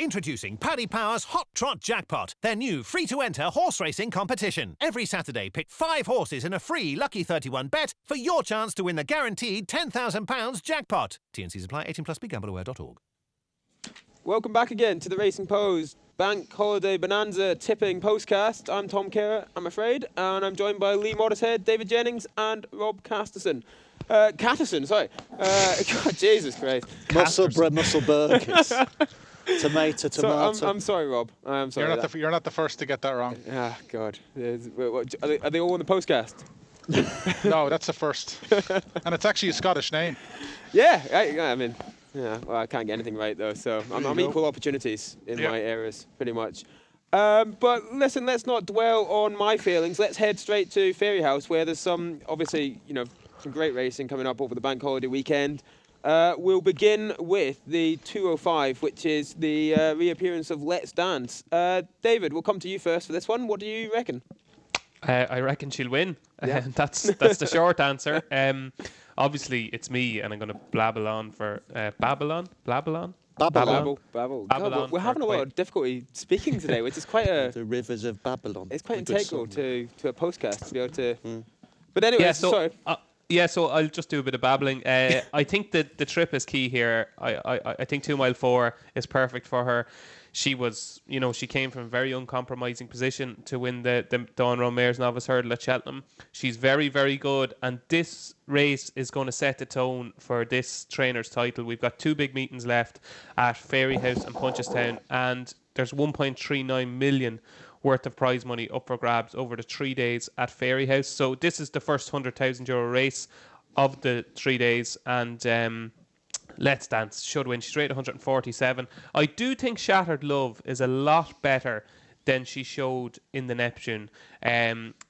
Introducing Paddy Power's Hot Trot Jackpot, their new free-to-enter horse racing competition. Every Saturday, pick 5 horses in a free Lucky 31 bet for your chance to win the guaranteed £10,000 jackpot. T&Cs apply. 18+. BeGambleAware.org. Welcome back again to the Racing Pose Bank Holiday Bonanza Tipping Postcast. I'm Tom Kira, I'm afraid, and I'm joined by Lee Modishead, David Jennings, and Rob Casterson. Catterson, sorry. God, Jesus Christ. Musselburgh. Tomato. So, I'm sorry, Rob. I'm sorry. You're not the first to get that wrong. Ah, God. Are they all on the Postcast? No, that's the first. And it's actually a Scottish name. Yeah, I mean... Yeah, well, I can't get anything right, though, so I'm equal opportunities in my areas, pretty much. But listen, let's not dwell on my feelings. Let's head straight to Fairyhouse, where there's some great racing coming up over the bank holiday weekend. We'll begin with the 205, which is the reappearance of Let's Dance. David, we'll come to you first for this one. What do you reckon? I reckon she'll win. Yeah. That's the short answer. Obviously, it's me, and I'm going to blabble on for Babylon. Babble. We're having a lot of difficulty speaking today, which is quite a... The rivers of Babylon. It's quite integral to a postcast to be able to... But anyway, sorry. So I'll just do a bit of babbling. I think that the trip is key here. I think 2 Mile 4 is perfect for her. She was, she came from a very uncompromising position to win the Dawn Run Mares Novice Hurdle at Cheltenham. She's very, very good, and this race is going to set the tone for this trainer's title. We've got 2 big meetings left at Fairyhouse and Punchestown, and there's 1.39 million worth of prize money up for grabs over the 3 days at Fairyhouse. So this is the first €100,000 race of the 3 days, and Let's Dance should win. She's rated 147. I do think Shattered Love is a lot better than she showed in the Neptune.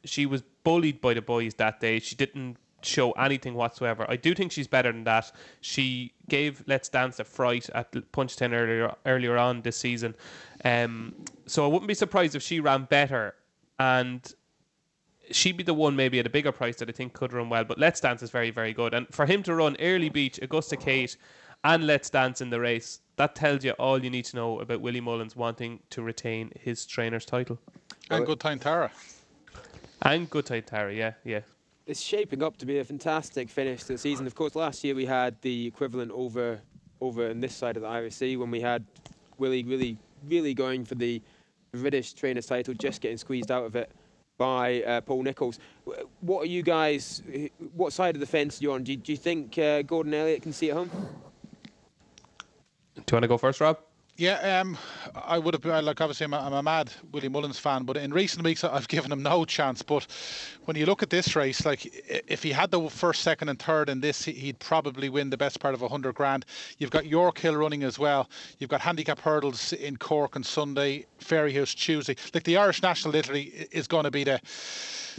She was bullied by the boys that day. She didn't show anything whatsoever. I do think she's better than that. She gave Let's Dance a fright at Punchestown earlier on this season. So I wouldn't be surprised if she ran better, and she'd be the one maybe at a bigger price that I think could run well. But Let's Dance is very, very good. And for him to run Early Beach, Augusta Kate and Let's Dance in the race, that tells you all you need to know about Willie Mullins wanting to retain his trainer's title. And Good Time Tara. Yeah. It's shaping up to be a fantastic finish to the season. Of course, last year we had the equivalent over on this side of the Irish Sea when we had Willie really going for the British trainer's title, just getting squeezed out of it by Paul Nicholls. What side of the fence are you on? Do you think Gordon Elliott can see it home? Do you want to go first, Rob? Yeah, I would have been, obviously I'm a mad Willie Mullins fan, but in recent weeks I've given him no chance. But when you look at this race, if he had the first, second and third in this, he'd probably win the best part of 100 grand. You've got York Hill running as well. You've got handicap hurdles in Cork on Sunday, Fairyhouse Tuesday. The Irish National literally is going to be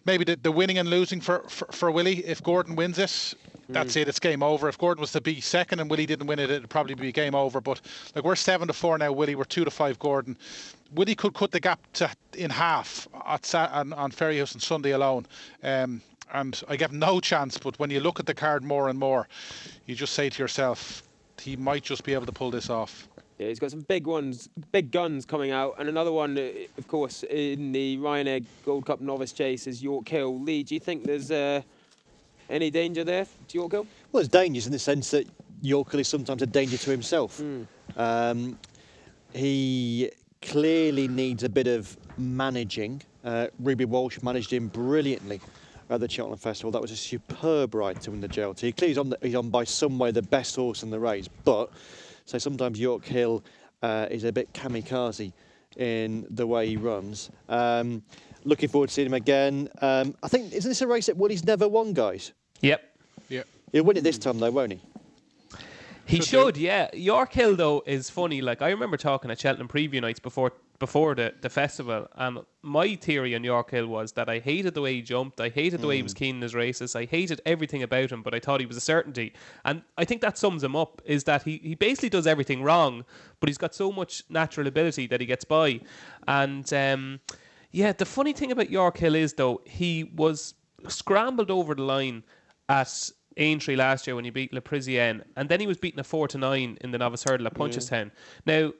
maybe the winning and losing for Willie. If Gordon wins it, that's it. It's game over. If Gordon was to be second and Willie didn't win it, it'd probably be game over. But we're 7-4 now, Willie. We're 2-5 Gordon. Willie could cut the gap in half on Fairyhouse on Sunday alone. And I give him no chance. But when you look at the card more and more, you just say to yourself, he might just be able to pull this off. Yeah, he's got some big guns coming out. And another one, of course, in the Ryanair Gold Cup Novice Chase is York Hill. Lee, do you think there's any danger there to York Hill? Well, it's dangerous in the sense that York Hill is sometimes a danger to himself. He clearly needs a bit of managing. Ruby Walsh managed him brilliantly at the Cheltenham Festival. That was a superb ride to win the JLT. Clearly he's on by some way the best horse in the race, but so sometimes York Hill is a bit kamikaze in the way he runs. Looking forward to seeing him again. I think, isn't this a race that Willie's never won, guys? Yep. He'll win it this time though, won't he? He should, yeah. York Hill, though, is funny. I remember talking at Cheltenham preview nights before the festival, and my theory on York Hill was that I hated the way he jumped, I hated the way he was keen in his races, I hated everything about him, but I thought he was a certainty. And I think that sums him up, is that he basically does everything wrong, but he's got so much natural ability that he gets by. And the funny thing about York Hill is, though, he was scrambled over the line at Aintree last year when he beat Le Parisienne, and then he was beaten a 4-9 in the Novice Hurdle at Punchestown. Now,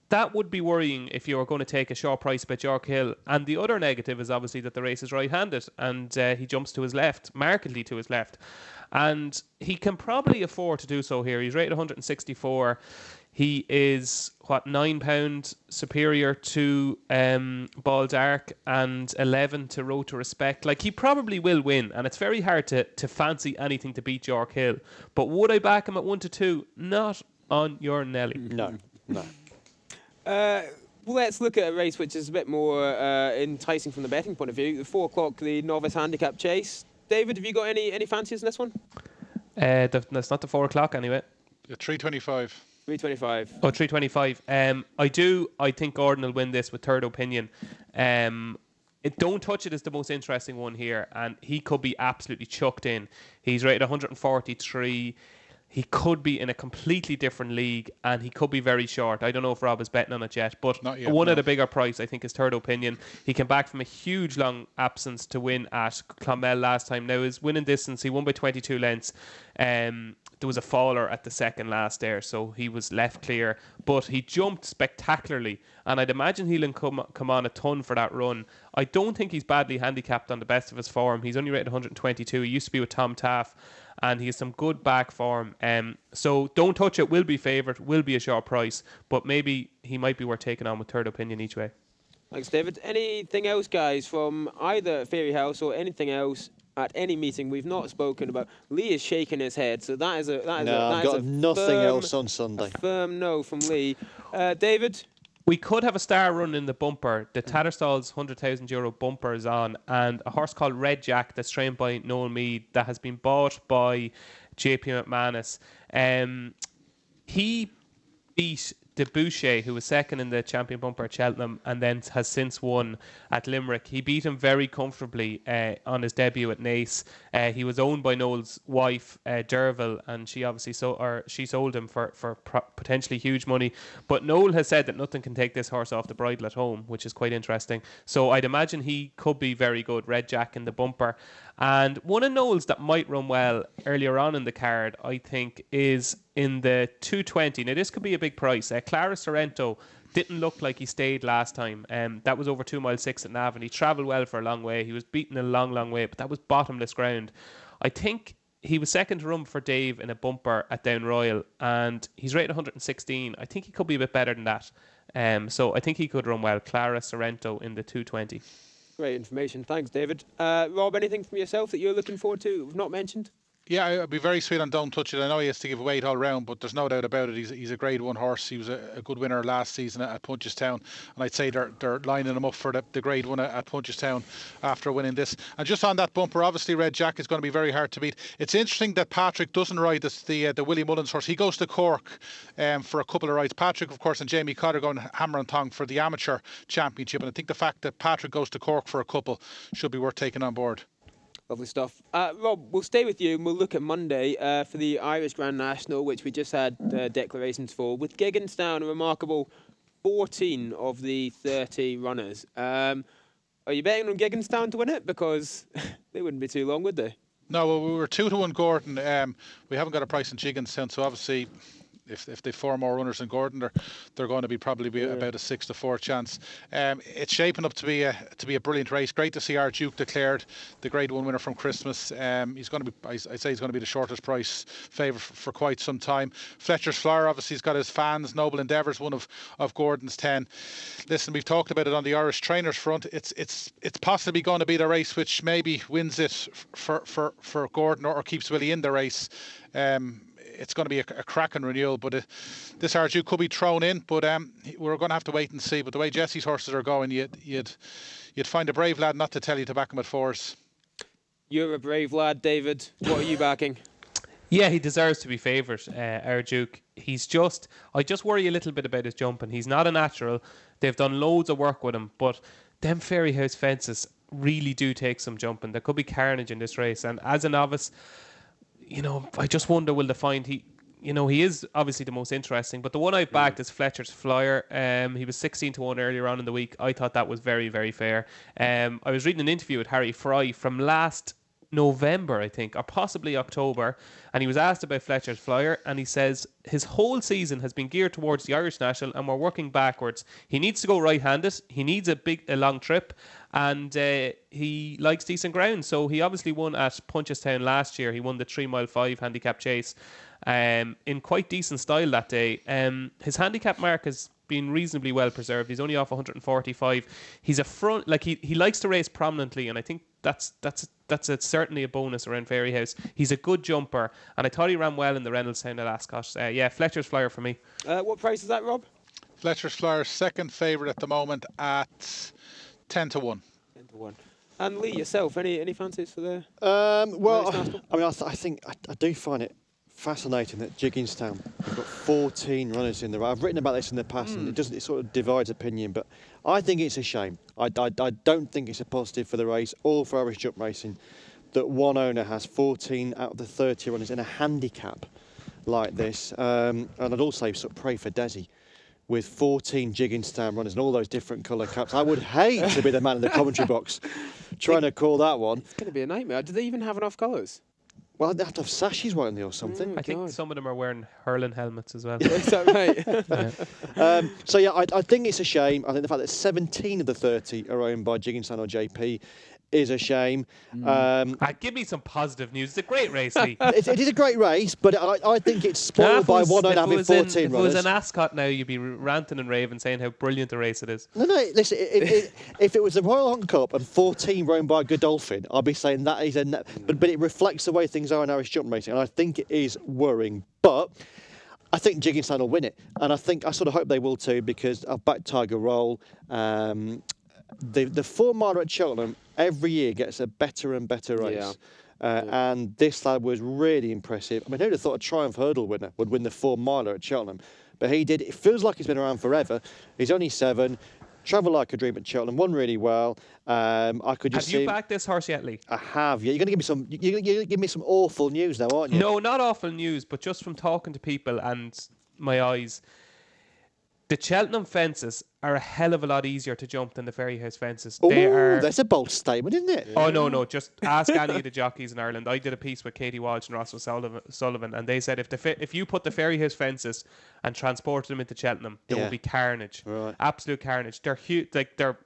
that would be worrying if you were going to take a short price bet York Hill. And the other negative is obviously that the race is right-handed, and he jumps to his left, markedly to his left. And he can probably afford to do so here. He's rated 164. He is, £9 superior to Baldark and 11 to Road to Respect. Like, he probably will win, and it's very hard to fancy anything to beat York Hill. But would I back him at 1-2? Not on your Nelly. No. Let's look at a race which is a bit more enticing from the betting point of view. The 4 o'clock, the novice handicap chase. David, have you got any fancies in this one? That's not the 4 o'clock anyway. 325. 325. Oh, 325. I think Gordon will win this with Third Opinion. Don't Touch It is the most interesting one here, and he could be absolutely chucked in. He's rated 143. He could be in a completely different league, and he could be very short. I don't know if Rob is betting on it yet, but one at a bigger price, I think, is Third Opinion. He came back from a huge long absence to win at Clonmel last time. Now, his winning distance, he won by 22 lengths. There was a faller at the second last there, so he was left clear. But he jumped spectacularly, and I'd imagine he'll come on a ton for that run. I don't think he's badly handicapped on the best of his form. He's only rated 122. He used to be with Tom Taff, and he has some good back form. So Don't Touch It will be favourite, will be a short price, but maybe he might be worth taking on with Third Opinion each way. Thanks, David. Anything else, guys, from either Fairy House or anything else at any meeting we've not spoken about? Lee is shaking his head, so that is a I've got nothing else on Sunday. A firm no from Lee. David? We could have a star run in the bumper. The Tatterstall's €100,000 bumper is on, and a horse called Red Jack that's trained by Noel Meade that has been bought by JP McManus. He beat De Boucher, who was second in the champion bumper at Cheltenham and then has since won at Limerick. He beat him very comfortably on his debut at Naas. He was owned by Noel's wife, Derville, and she obviously she sold him for potentially huge money. But Noel has said that nothing can take this horse off the bridle at home, which is quite interesting. So I'd imagine he could be very good, Red Jack in the bumper. And one of Noel's that might run well earlier on in the card, I think, is in the 220. Now, this could be a big price. Clara Sorrento didn't look like he stayed last time. That was over 2 mile 6 at Navan. He travelled well for a long way. He was beaten a long way, but that was bottomless ground. I think he was second to run for Dave in a bumper at Down Royal, and he's rated 116. I think he could be a bit better than that. So I think he could run well. Clara Sorrento in the 220. Great information. Thanks, David. Rob, anything from yourself that you're looking forward to we've not mentioned? Yeah, I'd be very sweet on Don't Touch It. I know he has to give weight all round, but there's no doubt about it. He's a Grade 1 horse. He was a good winner last season at Punchestown, and I'd say they're lining him up for the Grade 1 at Punchestown after winning this. And just on that bumper, obviously Red Jack is going to be very hard to beat. It's interesting that Patrick doesn't ride the Willie Mullins horse. He goes to Cork for a couple of rides. Patrick, of course, and Jamie Cotter going hammer and tong for the amateur championship, and I think the fact that Patrick goes to Cork for a couple should be worth taking on board. Lovely stuff. Rob, we'll stay with you and we'll look at Monday for the Irish Grand National, which we just had declarations for, with Gigginstown, a remarkable 14 of the 30 runners. Are you betting on Gigginstown to win it? Because they wouldn't be too long, would they? No, well, we were 2-1 Gordon. We haven't got a price in Gigginstown, so obviously if they 4 more runners in Gordon, they're going to be probably about a 6-4 chance. It's shaping up to be a brilliant race. Great to see our Duke declared the Grade 1 winner from Christmas. He's going to be, I say, he's going to be the shortest price favourite for quite some time. Fletcher's Flyer, obviously, he's got his fans. Noble Endeavour's one of Gordon's 10. Listen, we've talked about it on the Irish trainers front. It's possibly going to be the race which maybe wins it for Gordon or keeps Willie in the race. It's going to be a cracking renewal, but this Arju could be thrown in, but we're going to have to wait and see. But the way Jesse's horses are going, you'd find a brave lad not to tell you to back him at 4s. You're a brave lad, David. What are you backing? Yeah, he deserves to be favourite, Arduke. I just worry a little bit about his jumping. He's not a natural. They've done loads of work with him, but them Fairy House fences really do take some jumping. There could be carnage in this race, and as a novice, I just wonder, will they find he is obviously the most interesting, but the one I backed is Fletcher's Flyer. He was 16-1 earlier on in the week. I thought that was very, very fair. I was reading an interview with Harry Fry from last November, I think, or possibly October, and he was asked about Fletcher's Flyer, and he says his whole season has been geared towards the Irish National, and we're working backwards. He needs to go right-handed. He needs a long trip, and he likes decent ground. So he obviously won at Punchestown last year. He won the 3 mile 5 handicap chase in quite decent style that day. His handicap mark has been reasonably well preserved. He's only off 145. He's a front, like he likes to race prominently, and I think that's certainly a bonus around Fairyhouse. He's a good jumper, and I thought he ran well in the Reynolds-Town at Ascot. Yeah, Fletcher's Flyer for me. What price is that, Rob? Fletcher's Flyer, second favourite at the moment at 10 to 1. 10 to 1. And Lee, yourself, any fancies for the? Well, I mean, I think I do find it fascinating that Jigginstown have got 14 runners in the race. I've written about this in the past, and it sort of divides opinion, but I think it's a shame. I don't think it's a positive for the race or for Irish jump racing that one owner has 14 out of the 30 runners in a handicap like this. And I'd also sort of pray for Desi with 14 Jigginstown runners and all those different colour caps. I would hate to be the man in the commentary box trying to call that one. It's going to be a nightmare. Do they even have enough colours? Well, they have to have sashes, won't they, or something? I think some of them are wearing hurling helmets as well. Is that right? So, yeah, I think it's a shame. I think the fact that 17 of the 30 are owned by Jigginstown or JP is a shame. Give me some positive news. It's a great race, Lee. It is a great race, but I think it's spoiled by one owner having 14 runners. If it was an Ascot now, you'd be ranting and raving saying how brilliant a race it is. No, listen, if it was the Royal Hunt Cup and 14 rowed by Godolphin, I'd be saying that is but it reflects the way things are in Irish jump racing, and I think it is worrying. But I think Jigginstown will win it, and I sort of hope they will too, because I've backed Tiger Roll. The 4 miler at Cheltenham every year gets a better and better race. Yeah. And this lad was really impressive. I mean, who'd have thought a Triumph Hurdle winner would win the 4 miler at Cheltenham? But he did. It feels like he's been around forever. He's only 7. Travelled like a dream at Cheltenham. Won really well. I could just Have you backed this horse yet, Lee? I have. Yeah, you're going to give me some. You're going to give me some awful news now, aren't you? No, not awful news, but just from talking to people and my eyes. The Cheltenham fences are a hell of a lot easier to jump than the Fairyhouse fences. That's a bold statement, isn't it? Oh, no. Just ask any of the jockeys in Ireland. I did a piece with Katie Walsh and Ross O'Sullivan, and they said if you put the Fairyhouse fences and transported them into Cheltenham, there will be carnage. Right. Absolute carnage. They're huge. Like, they're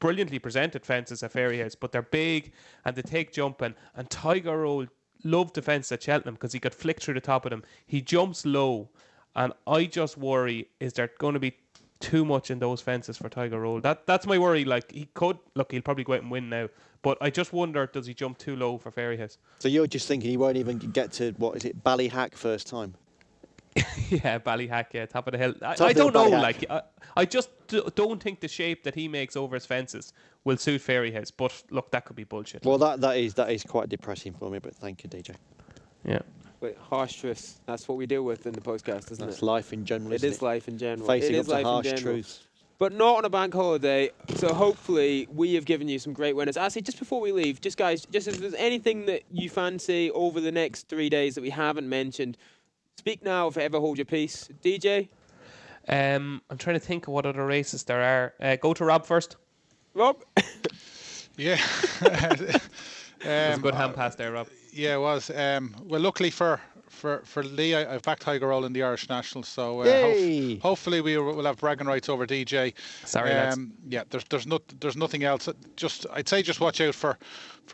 brilliantly presented fences at Fairyhouse, but they're big and they take jumping. And Tiger Roll loved the fence at Cheltenham because he could flick through the top of them. He jumps low. And I just worry, is there going to be too much in those fences for Tiger Roll? That's my worry. Like, he'll probably go out and win now. But I just wonder, does he jump too low for Fairyhouse? So you're just thinking he won't even get to, Ballyhack first time? Yeah, Ballyhack, top of the hill. I don't know. Like, I just don't think the shape that he makes over his fences will suit Fairyhouse. But look, that could be bullshit. Well, that is quite depressing for me. But thank you, DJ. Yeah. Wait, harsh truths. That's what we deal with in the Postcast, isn't it? That's life in general. It is life in general. Facing up to harsh truths. But not on a bank holiday. So hopefully we have given you some great winners. Actually, just before we leave, just if there's anything that you fancy over the next 3 days that we haven't mentioned, speak now if ever hold your peace. DJ? I'm trying to think of what other races there are. Go to Rob first. Rob? Yeah. It was a good hand pass there, Rob. Yeah, it was. Well, luckily for Lee, I've backed Tiger Roll in the Irish National, so hopefully we'll have bragging rights over DJ. Sorry, lads. Yeah, there's nothing else. I'd say just watch out for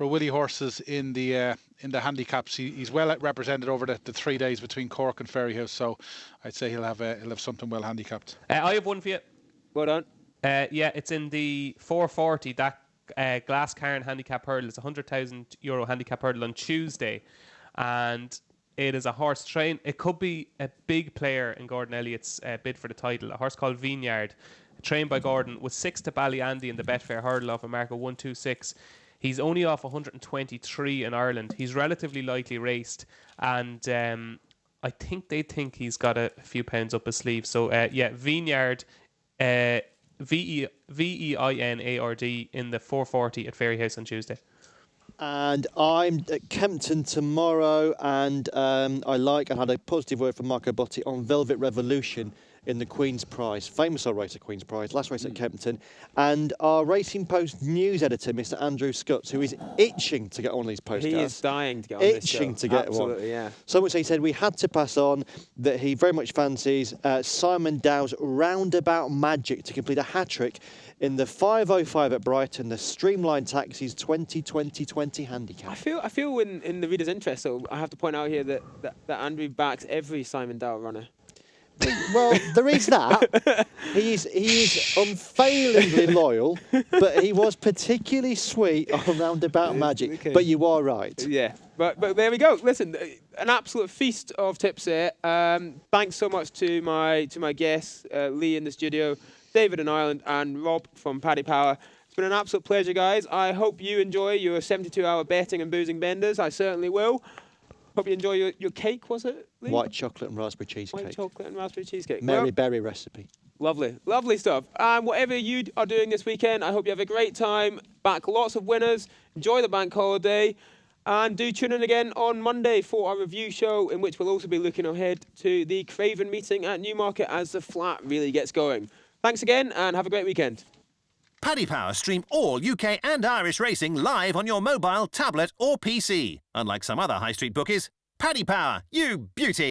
Willie horses in the handicaps. He's well represented over the 3 days between Cork and Fairyhouse, so I'd say he'll have something well handicapped. I have one for you. Well done. Yeah, it's in the 440. That Glascairn handicap hurdle. It's a €100,000 handicap hurdle on Tuesday, and it is a horse train. It could be a big player in Gordon Elliott's bid for the title. A horse called Vineyard, trained by Gordon, with 6 to Ballyandy in the Betfair hurdle off a mark of 126. He's only off 123 in Ireland. He's relatively lightly raced, and I think they think he's got a few pounds up his sleeve. So Vineyard. Veinard in the 440 at Fairyhouse on Tuesday. And I'm at Kempton tomorrow, and I had a positive word from Marco Botti on Velvet Revolution in the Queen's Prize, famous old race at Queen's Prize, last race at Kempton, and our Racing Post news editor, Mr. Andrew Scutts, who is itching to get on these postcards. He is dying to get on this show. Itching to get one. Absolutely, yeah. So much so he said we had to pass on that he very much fancies Simon Dow's Roundabout Magic to complete a hat-trick in the 5:05 at Brighton, the Streamline Taxis 2020 handicap. I feel in the reader's interest, so I have to point out here that Andrew backs every Simon Dow runner. Well, there is that. He is unfailingly loyal, but he was particularly sweet on Roundabout Magic. Okay. But you are right. Yeah, but there we go. Listen, an absolute feast of tips here. Thanks so much to my guests, Lee in the studio, David in Ireland, and Rob from Paddy Power. It's been an absolute pleasure, guys. I hope you enjoy your 72-hour betting and boozing benders. I certainly will. Hope you enjoy your cake, was it, Lee? White chocolate and raspberry cheesecake. White chocolate and raspberry cheesecake. Mary Berry recipe. Lovely, lovely stuff. And whatever you are doing this weekend, I hope you have a great time. Back lots of winners. Enjoy the bank holiday. And do tune in again on Monday for our review show, in which we'll also be looking ahead to the Craven meeting at Newmarket as the flat really gets going. Thanks again and have a great weekend. Paddy Power stream all UK and Irish racing live on your mobile, tablet or PC. Unlike some other high street bookies, Paddy Power, you beauty!